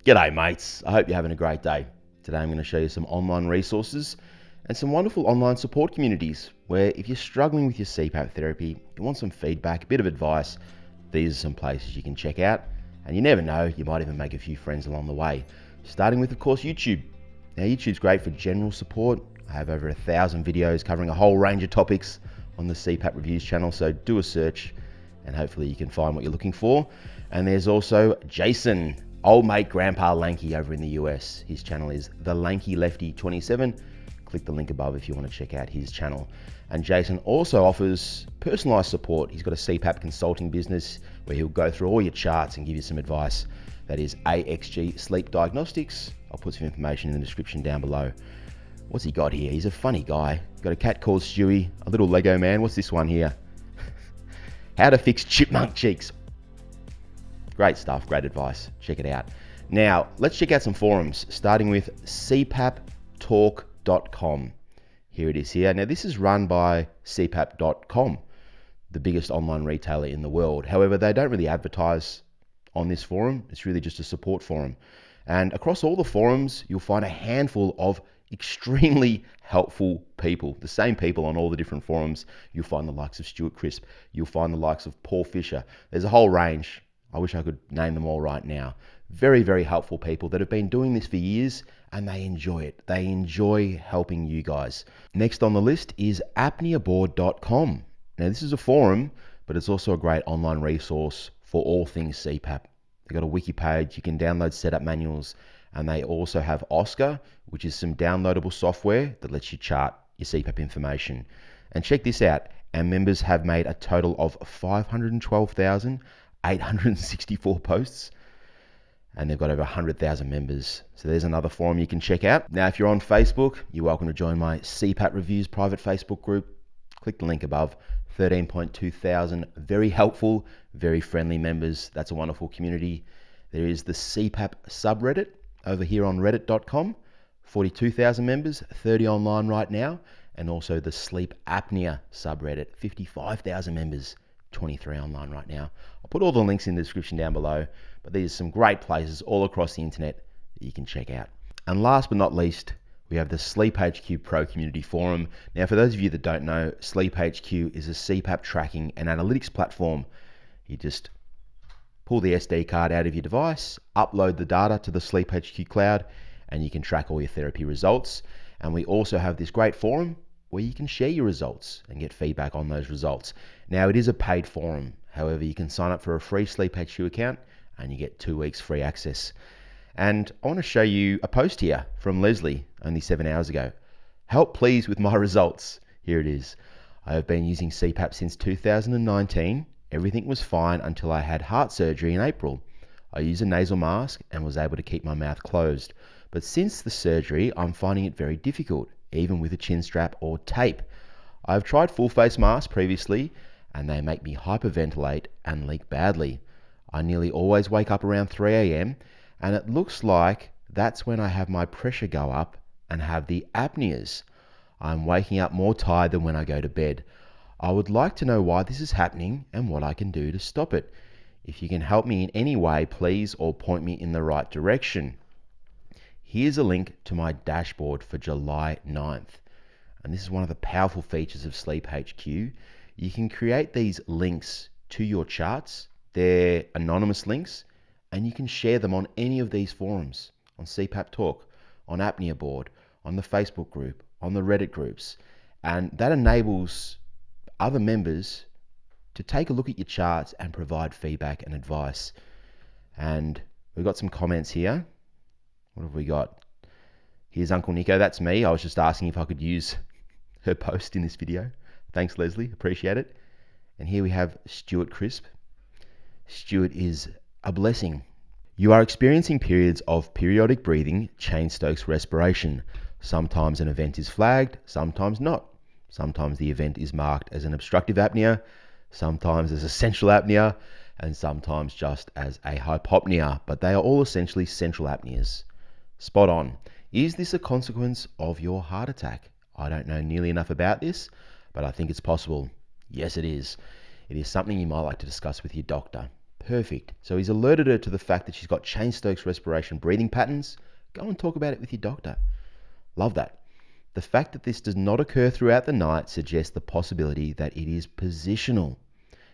G'day mates, I hope you're having a great day. Today I'm going to show you some online resources and some wonderful online support communities where if you're struggling with your CPAP therapy, you want some feedback, a bit of advice, these are some places you can check out. And you never know, you might even make a few friends along the way. Starting with, of course, YouTube. Now YouTube's great for general support. I have over 1,000 videos covering a whole range of topics on the CPAP reviews channel, so do a search and hopefully you can find what you're looking for. And there's also Jason, old mate Grandpa Lanky over in the US. His channel is The Lanky Lefty 27. Click the link above if you want to check out his channel. And Jason also offers personalized support. He's got a CPAP consulting business where he'll go through all your charts and give you some advice. That is AXG Sleep Diagnostics. I'll put some information in the description down below. What's he got here? He's a funny guy. Got a cat called Stewie, a little Lego man. What's this one here? How to fix chipmunk cheeks. Great stuff, great advice. Check it out. Now, let's check out some forums, starting with cpaptalk.com. Here it is here. Now, this is run by cpap.com, the biggest online retailer in the world. However, they don't really advertise on this forum. It's really just a support forum. And across all the forums, you'll find a handful of extremely helpful people, the same people on all the different forums. You'll find the likes of Stuart Crisp. You'll find the likes of Paul Fisher. There's a whole range. I wish I could name them all right now. Very, very helpful people that have been doing this for years and they enjoy it. They enjoy helping you guys. Next on the list is apneaboard.com. Now this is a forum, but it's also a great online resource for all things CPAP. They've got a wiki page, you can download setup manuals, and they also have Oscar, which is some downloadable software that lets you chart your CPAP information. And check this out, our members have made a total of 512,864 posts, and they've got over 100,000 members. So there's another forum you can check out. Now, if you're on Facebook, you're welcome to join my CPAP Reviews private Facebook group. Click the link above. 13.2 thousand very helpful, very friendly members. That's a wonderful community. There is the CPAP subreddit over here on reddit.com. 42,000 members, 30 online right now. And also the sleep apnea subreddit, 55,000 members, 23 online right now. I'll put all the links in the description down below, but these are some great places all across the internet that you can check out. And last but not least, we have the Sleep HQ Pro Community Forum. Now, for those of you that don't know, Sleep HQ is a CPAP tracking and analytics platform. You just pull the SD card out of your device, upload the data to the Sleep HQ cloud, and you can track all your therapy results. And we also have this great forum where you can share your results and get feedback on those results. Now, it is a paid forum. However, you can sign up for a free Sleep HQ account and you get 2 weeks free access. And I want to show you a post here from Leslie only 7 hours ago. Help please with my results. Here it is. I have been using CPAP since 2019. Everything was fine until I had heart surgery in April. I use a nasal mask and was able to keep my mouth closed. But since the surgery, I'm finding it very difficult, even with a chin strap or tape. I've tried full face masks previously and they make me hyperventilate and leak badly. I nearly always wake up around 3 a.m. and it looks like that's when I have my pressure go up and have the apneas. I'm waking up more tired than when I go to bed. I would like to know why this is happening and what I can do to stop it. If you can help me in any way, please, or point me in the right direction. Here's a link to my dashboard for July 9th. And this is one of the powerful features of Sleep HQ. You can create these links to your charts. They're anonymous links, and you can share them on any of these forums, on CPAP Talk, on Apnea Board, on the Facebook group, on the Reddit groups. And that enables other members to take a look at your charts and provide feedback and advice. And we've got some comments here. What have we got? Here's Uncle Nico. That's me. I was just asking if I could use her post in this video. Thanks, Leslie. Appreciate it. And here we have Stuart Crisp. Stuart is a blessing. You are experiencing periods of periodic breathing, Cheyne-Stokes respiration. Sometimes an event is flagged, sometimes not. Sometimes the event is marked as an obstructive apnea, sometimes as a central apnea, and sometimes just as a hypopnea, but they are all essentially central apneas. Spot on. Is this a consequence of your heart attack? I don't know nearly enough about this, but I think it's possible. Yes, it is. It is something you might like to discuss with your doctor. Perfect. So he's alerted her to the fact that she's got Cheyne-Stokes respiration breathing patterns. Go and talk about it with your doctor. Love that. The fact that this does not occur throughout the night suggests the possibility that it is positional.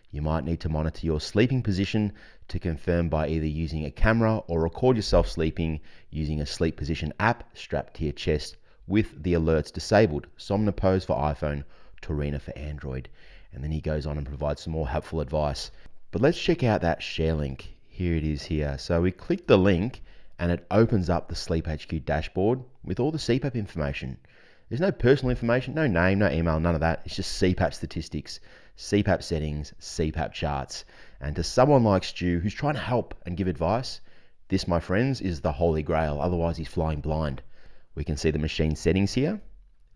You might need to monitor your sleeping position to confirm by either using a camera or record yourself sleeping using a sleep position app strapped to your chest with the alerts disabled. Somnopose for iPhone, Torina for Android. And then he goes on and provides some more helpful advice. But let's check out that share link. Here it is here. So we click the link and it opens up the Sleep HQ dashboard with all the CPAP information. There's no personal information, no name, no email, none of that. It's just CPAP statistics, CPAP settings, CPAP charts. And to someone like Stu who's trying to help and give advice, this, my friends, is the holy grail. Otherwise, he's flying blind. We can see the machine settings here,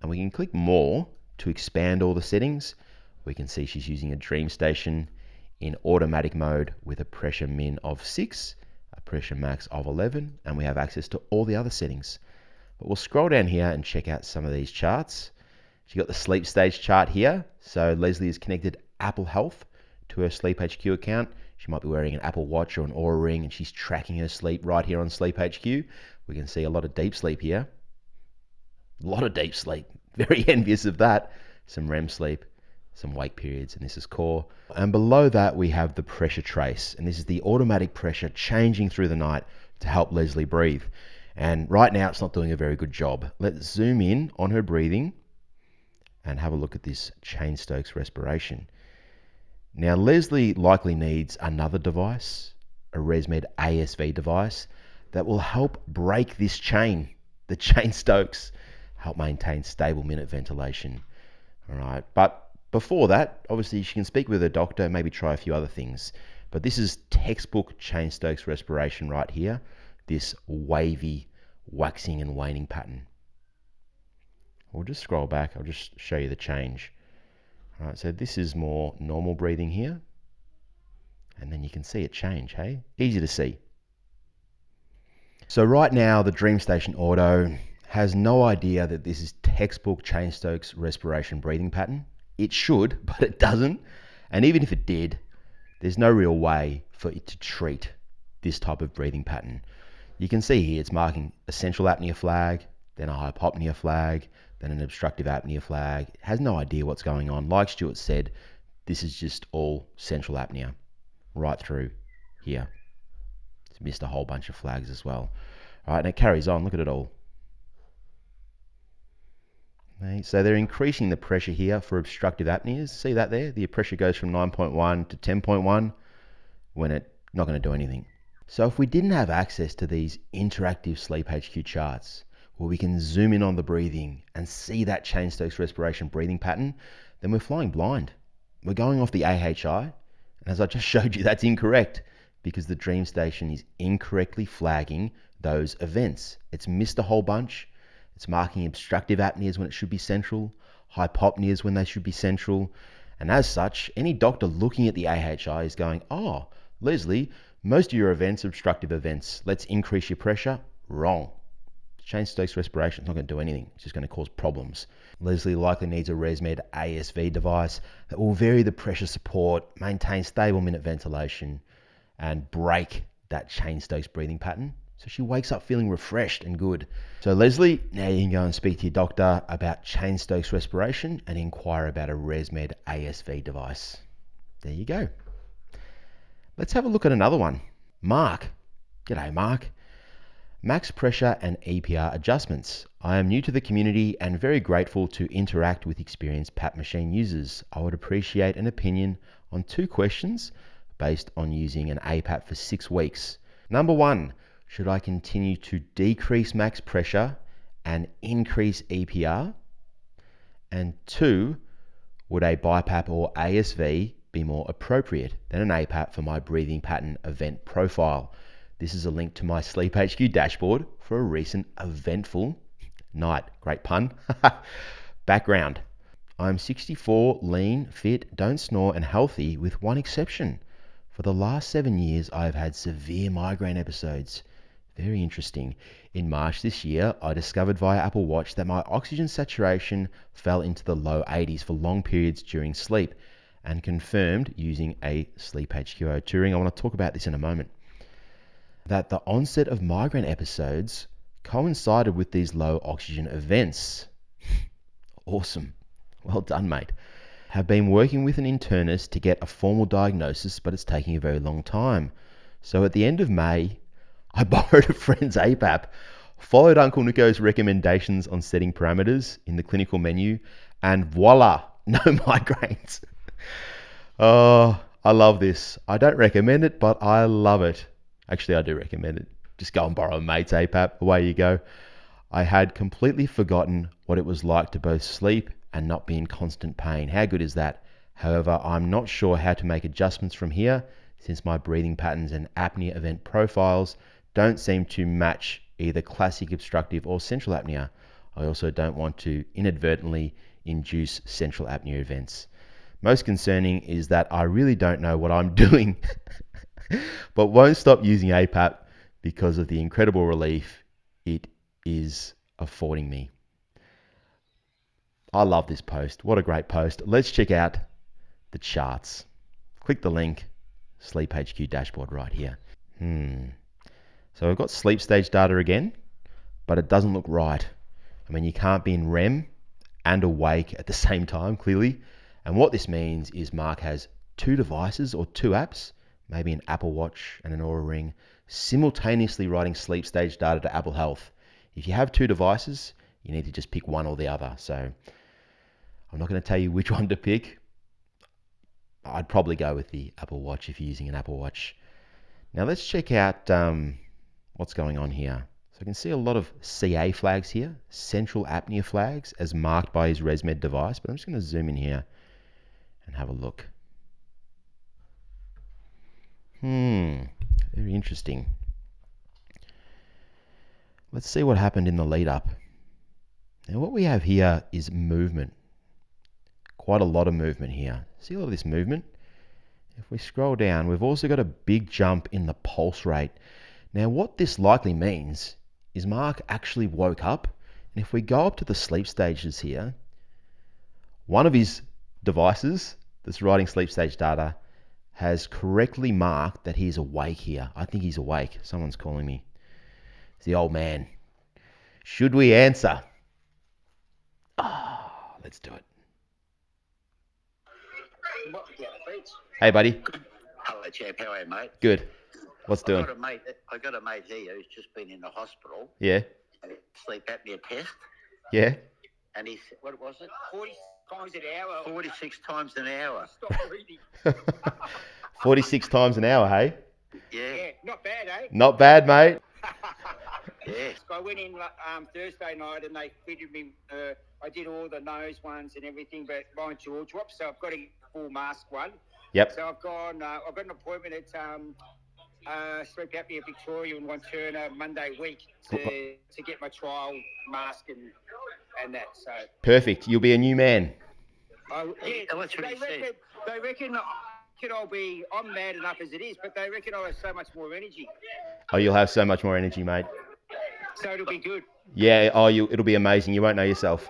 and we can click more to expand all the settings. We can see she's using a Dream Station in automatic mode with a pressure min of 6, a pressure max of 11, and we have access to all the other settings. But we'll scroll down here and check out some of these charts. She got the sleep stage chart here. So Leslie has connected Apple Health to her Sleep HQ account. She might be wearing an Apple Watch or an Oura Ring, and she's tracking her sleep right here on Sleep HQ. We can see a lot of deep sleep here. A lot of deep sleep. Very envious of that. Some REM sleep, some wake periods, and this is core. And below that, we have the pressure trace. And this is the automatic pressure changing through the night to help Leslie breathe. And right now, it's not doing a very good job. Let's zoom in on her breathing and have a look at this Cheyne-Stokes respiration. Now, Leslie likely needs another device, a ResMed ASV device, that will help break this chain, the Cheyne-Stokes, help maintain stable minute ventilation. All right, but before that, obviously she can speak with her doctor, maybe try a few other things. But this is textbook Cheyne-Stokes respiration right here, this wavy, waxing and waning pattern. We'll just scroll back, I'll just show you the change. All right, so this is more normal breathing here. And then you can see it change, hey? Easy to see. So right now, the Dream Station Auto has no idea that this is textbook Cheyne-Stokes respiration breathing pattern. It should, but it doesn't. And even if it did, there's no real way for it to treat this type of breathing pattern. You can see here it's marking a central apnea flag, then a hypopnea flag, then an obstructive apnea flag. It has no idea what's going on. Like Stuart said, this is just all central apnea right through here. It's missed a whole bunch of flags as well. All right, and it carries on. Look at it all. Okay, so they're increasing the pressure here for obstructive apneas. See that there? The pressure goes from 9.1 to 10.1 when it's not going to do anything. So if we didn't have access to these interactive Sleep HQ charts, where we can zoom in on the breathing and see that Cheyne-Stokes respiration breathing pattern, then we're flying blind. We're going off the AHI, and as I just showed you, that's incorrect because the Dream Station is incorrectly flagging those events. It's missed a whole bunch. It's marking obstructive apneas when it should be central, hypopneas when they should be central, and as such, any doctor looking at the AHI is going, oh, Leslie, most of your events are obstructive events. Let's increase your pressure. Wrong. Cheyne-Stokes respiration is not going to do anything. It's just going to cause problems. Leslie likely needs a ResMed ASV device that will vary the pressure support, maintain stable minute ventilation, and break that Cheyne-Stokes breathing pattern. So she wakes up feeling refreshed and good. So Leslie, now you can go and speak to your doctor about Cheyne-Stokes respiration and inquire about a ResMed ASV device. There you go. Let's have a look at another one. Mark. G'day, Mark. Max pressure and EPR adjustments. I am new to the community and very grateful to interact with experienced PAP machine users. I would appreciate an opinion on 2 questions based on using an APAP for 6 weeks. Number 1, should I continue to decrease max pressure and increase EPR? And 2, would a BiPAP or ASV be more appropriate than an APAP for my breathing pattern event profile? This is a link to my Sleep HQ dashboard for a recent eventful night. Great pun. Background. I'm 64, lean, fit, don't snore, and healthy with one exception. For the last 7 years, I have had severe migraine episodes. Very interesting. In March this year, I discovered via Apple Watch that my oxygen saturation fell into the low 80s for long periods during sleep, and confirmed using a Sleep HQO Turing. I want to talk about this in a moment. That the onset of migraine episodes coincided with these low oxygen events. Awesome. Well done, mate. Have been working with an internist to get a formal diagnosis, but it's taking a very long time. So at the end of May, I borrowed a friend's APAP, followed Uncle Nico's recommendations on setting parameters in the clinical menu, and voila, no migraines. Oh, I love this. I don't recommend it, but I love it. Actually, I do recommend it. Just go and borrow a mate's APAP. Away you go. I had completely forgotten what it was like to both sleep and not be in constant pain. How good is that? However, I'm not sure how to make adjustments from here since my breathing patterns and apnea event profiles don't seem to match either classic obstructive or central apnea. I also don't want to inadvertently induce central apnea events. Most concerning is that I really don't know what I'm doing, but won't stop using APAP because of the incredible relief it is affording me. I love this post. What a great post. Let's check out the charts. Click the link, Sleep HQ dashboard right here. So I've got sleep stage data again, but it doesn't look right. I mean, you can't be in REM and awake at the same time, clearly. And what this means is Mark has two devices or two apps, maybe an Apple Watch and an Oura Ring, simultaneously writing sleep stage data to Apple Health. If you have two devices, you need to just pick one or the other. So I'm not going to tell you which one to pick. I'd probably go with the Apple Watch if you're using an Apple Watch. Now let's check out what's going on here. So I can see a lot of CA flags here, central apnea flags as marked by his ResMed device, but I'm just going to zoom in here and have a look. Very interesting. Let's see what happened in the lead up. Now what we have here is movement. Quite a lot of movement here. See all of this movement? If we scroll down, we've also got a big jump in the pulse rate. Now what this likely means is Mark actually woke up, and if we go up to the sleep stages here, one of his devices that's writing sleep stage data has correctly marked that he's awake here. I think he's awake. Someone's calling me. It's the old man. Should we answer? Let's do it. Hey, buddy. Hello, champ. How are you, mate? Good. What's doing? I got a mate here who's just been in the hospital. Yeah. Sleep apnea test. Yeah. And he's, what was it? 46 times an hour. 46 times an hour. Stop breathing. 46 times an hour, hey? Yeah. Not bad, eh? Not bad, mate. Yeah. I went in Thursday night and they fitted me. I did all the nose ones and everything, but mine jaw dropped, so I've got a full mask one. Yep. So I've got an appointment at Sleep Apnea Victoria in Wanturna Monday week to get my trial mask and that. So Perfect. You'll be a new man. That's what he said. They reckon I'm mad enough as it is, but they reckon I'll have so much more energy. Oh, you'll have so much more energy, mate. So it'll be good. Yeah. It'll be amazing. You won't know yourself.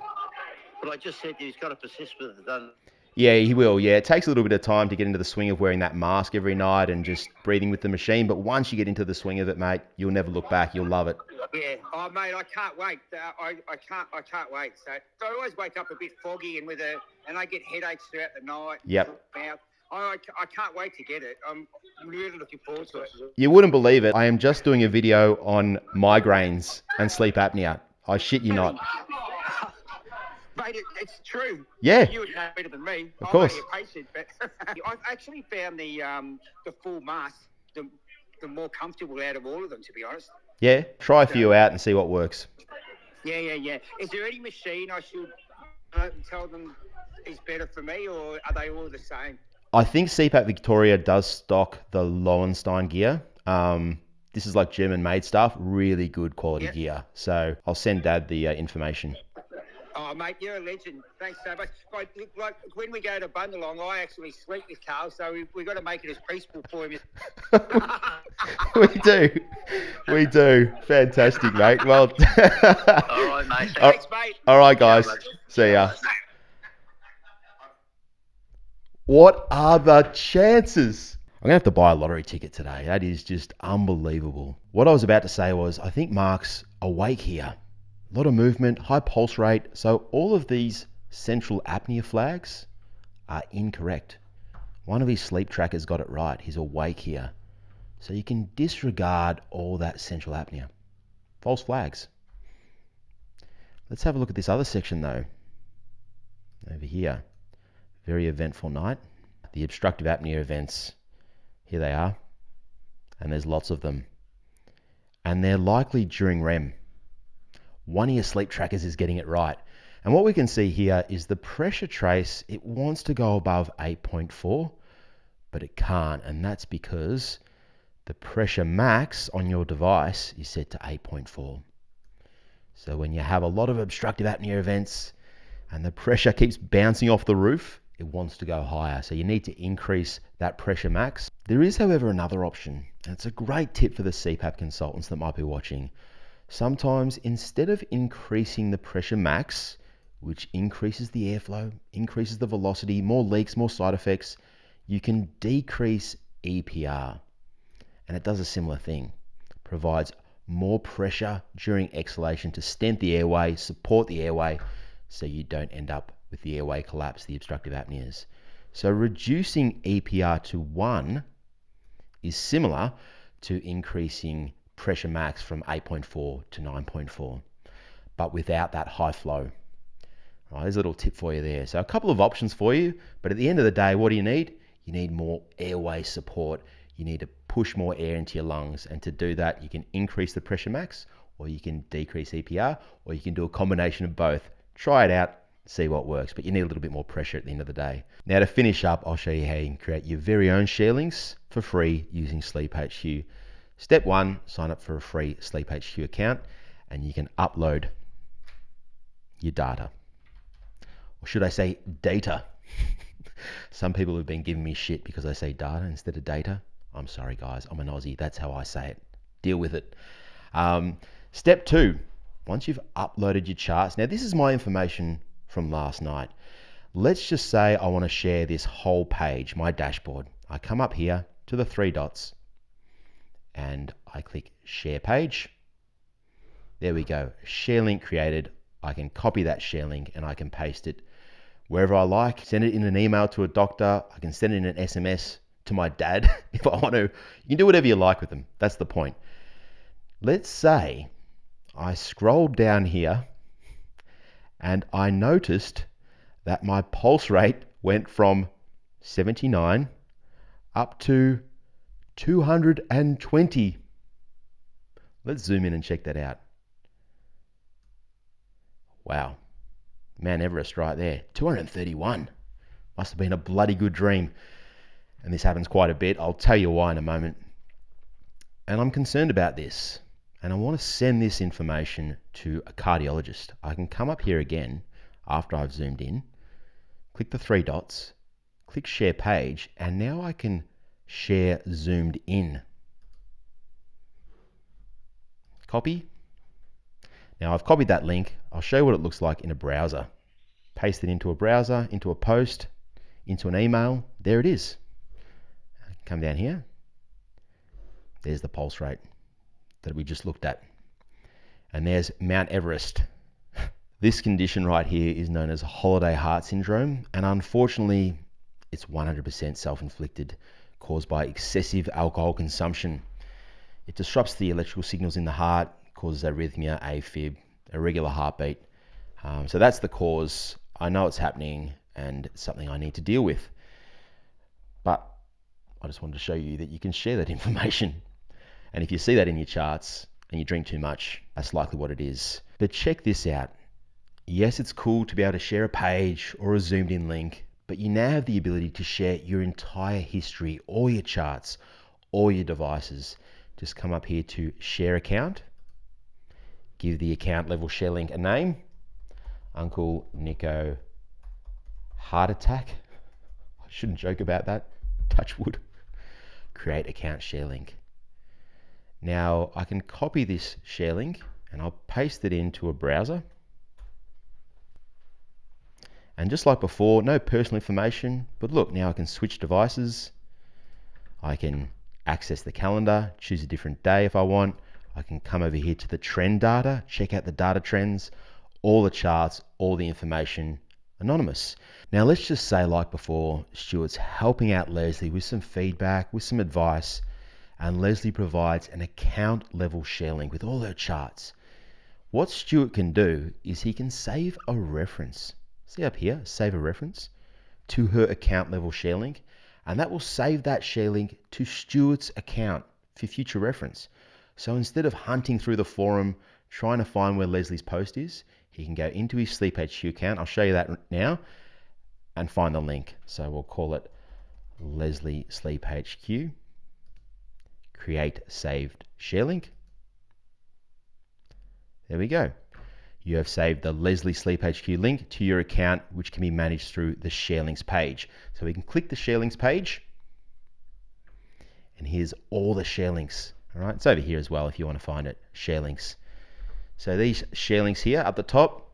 But I just said he's got to persist with it. Yeah, he will. Yeah, it takes a little bit of time to get into the swing of wearing that mask every night and just breathing with the machine. But once you get into the swing of it, mate, you'll never look back. You'll love it. Yeah. Oh, mate, I can't wait. I can't wait. So I always wake up a bit foggy and I get headaches throughout the night. Yep. I can't wait to get it. I'm really looking forward to it. You wouldn't believe it. I am just doing a video on migraines and sleep apnea. I shit you not. Mate, it's true. Yeah. You would know better than me. Of course. I'm only a patient, but I've actually found the full mask the more comfortable out of all of them, to be honest. Yeah. Try a few out and see what works. Yeah. Is there any machine I should tell them is better for me, or are they all the same? I think CPAP Victoria does stock the Lowenstein gear. This is like German-made stuff. Really good quality gear. So I'll send Dad the information. Oh, mate, you're a legend. Thanks so much. Like when we go to Bundalong, I actually sleep with Carl, so we've got to make it as peaceful for him. We do. Fantastic, mate. Well, All right, mate. Thanks, mate. All right, guys. See ya. What are the chances? I'm going to have to buy a lottery ticket today. That is just unbelievable. What I was about to say was, I think Mark's awake here. A lot of movement, high pulse rate. So all of these central apnea flags are incorrect. One of his sleep trackers got it right. He's awake here. So you can disregard all that central apnea. False flags. Let's have a look at this other section though. Over here. Very eventful night. The obstructive apnea events. Here they are. And there's lots of them. And they're likely during REM. One of your sleep trackers is getting it right. And what we can see here is the pressure trace, it wants to go above 8.4, but it can't. And that's because the pressure max on your device is set to 8.4. So when you have a lot of obstructive apnea events and the pressure keeps bouncing off the roof, it wants to go higher. So you need to increase that pressure max. There is, however, another option. And it's a great tip for the CPAP consultants that might be watching. Sometimes instead of increasing the pressure max, which increases the airflow, increases the velocity, more leaks, more side effects, you can decrease EPR. And it does a similar thing. It provides more pressure during exhalation to stent the airway, support the airway, so you don't end up with the airway collapse, the obstructive apneas. So reducing EPR to 1 is similar to increasing pressure max from 8.4 to 9.4, but without that high flow. All right, there's a little tip for you there. So a couple of options for you, but at the end of the day, what do you need? You need more airway support. You need to push more air into your lungs. And to do that, you can increase the pressure max, or you can decrease EPR, or you can do a combination of both. Try it out, see what works, but you need a little bit more pressure at the end of the day. Now to finish up, I'll show you how you can create your very own share links for free using Sleep HQ. Step 1, sign up for a free Sleep HQ account and you can upload your data. Or should I say data? Some people have been giving me shit because I say data instead of data. I'm sorry guys, I'm an Aussie, that's how I say it. Deal with it. Step 2, once you've uploaded your charts, now this is my information from last night. Let's just say I want to share this whole page, my dashboard. I come up here to the 3 dots and I click share page. There we go, share link created. I can copy that share link and I can paste it wherever I like, send it in an email to a doctor. I can send it in an SMS to my dad if I want to. You can do whatever you like with them. That's the point. Let's say I scrolled down here and I noticed that my pulse rate went from 79 up to 220. Let's zoom in and check that out. Wow. Mount Everest right there. 231. Must have been a bloody good dream. And this happens quite a bit. I'll tell you why in a moment. And I'm concerned about this. And I want to send this information to a cardiologist. I can come up here again after I've zoomed in, click the 3 dots, click share page, and now I can share zoomed in. Copy. Now I've copied that link. I'll show you what it looks like in a browser. Paste it into a browser, into a post, into an email. There it is. Come down here. There's the pulse rate that we just looked at. And there's Mount Everest. This condition right here is known as holiday heart syndrome. And unfortunately, it's 100% self-inflicted, caused by excessive alcohol consumption. It disrupts the electrical signals in the heart, causes arrhythmia, AFib, irregular heartbeat. So that's the cause. I know it's happening and it's something I need to deal with. But I just wanted to show you that you can share that information. And if you see that in your charts and you drink too much, that's likely what it is. But check this out. Yes, it's cool to be able to share a page or a zoomed in link, but you now have the ability to share your entire history, all your charts, all your devices. Just come up here to share account, give the account level share link a name, Uncle Nico Heart Attack. I shouldn't joke about that, touch wood. Create account share link. Now I can copy this share link and I'll paste it into a browser. And just like before, no personal information, but look, now I can switch devices. I can access the calendar, choose a different day if I want. I can come over here to the trend data, check out the data trends, all the charts, all the information, anonymous. Now let's just say, like before, Stuart's helping out Leslie with some feedback, with some advice, and Leslie provides an account level share link with all her charts. What Stuart can do is he can save a reference. See up here, save a reference to her account level share link, and that will save that share link to Stuart's account for future reference. So instead of hunting through the forum, trying to find where Leslie's post is, he can go into his Sleep HQ account. I'll show you that now and find the link. So we'll call it Leslie Sleep HQ, create saved share link. There we go. You have saved the Leslie Sleep HQ link to your account, which can be managed through the share links page. So we can click the share links page, and here's all the share links. All right, it's over here as well if you want to find it, share links. So these share links here up the top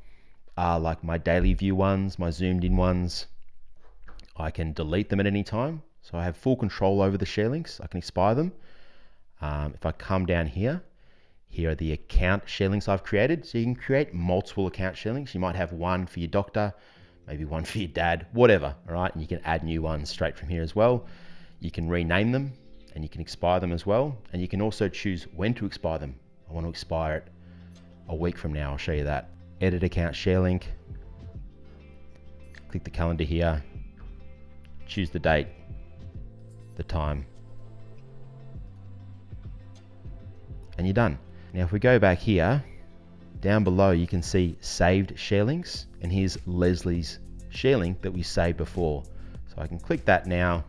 are like my daily view ones, my zoomed in ones. I can delete them at any time. So I have full control over the share links. I can expire them. If I come down here, here are the account share links I've created. So you can create multiple account share links. You might have one for your doctor, maybe one for your dad, whatever, all right? And you can add new ones straight from here as well. You can rename them and you can expire them as well. And you can also choose when to expire them. I want to expire it a week from now. I'll show you that. Edit account share link. Click the calendar here. Choose the date, the time, and you're done. Now if we go back here, down below you can see saved share links, and here's Leslie's share link that we saved before. So I can click that now,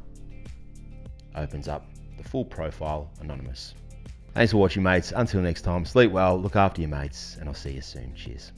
opens up the full profile, anonymous. Thanks for watching, mates. Until next time, sleep well, look after your mates, and I'll see you soon. Cheers.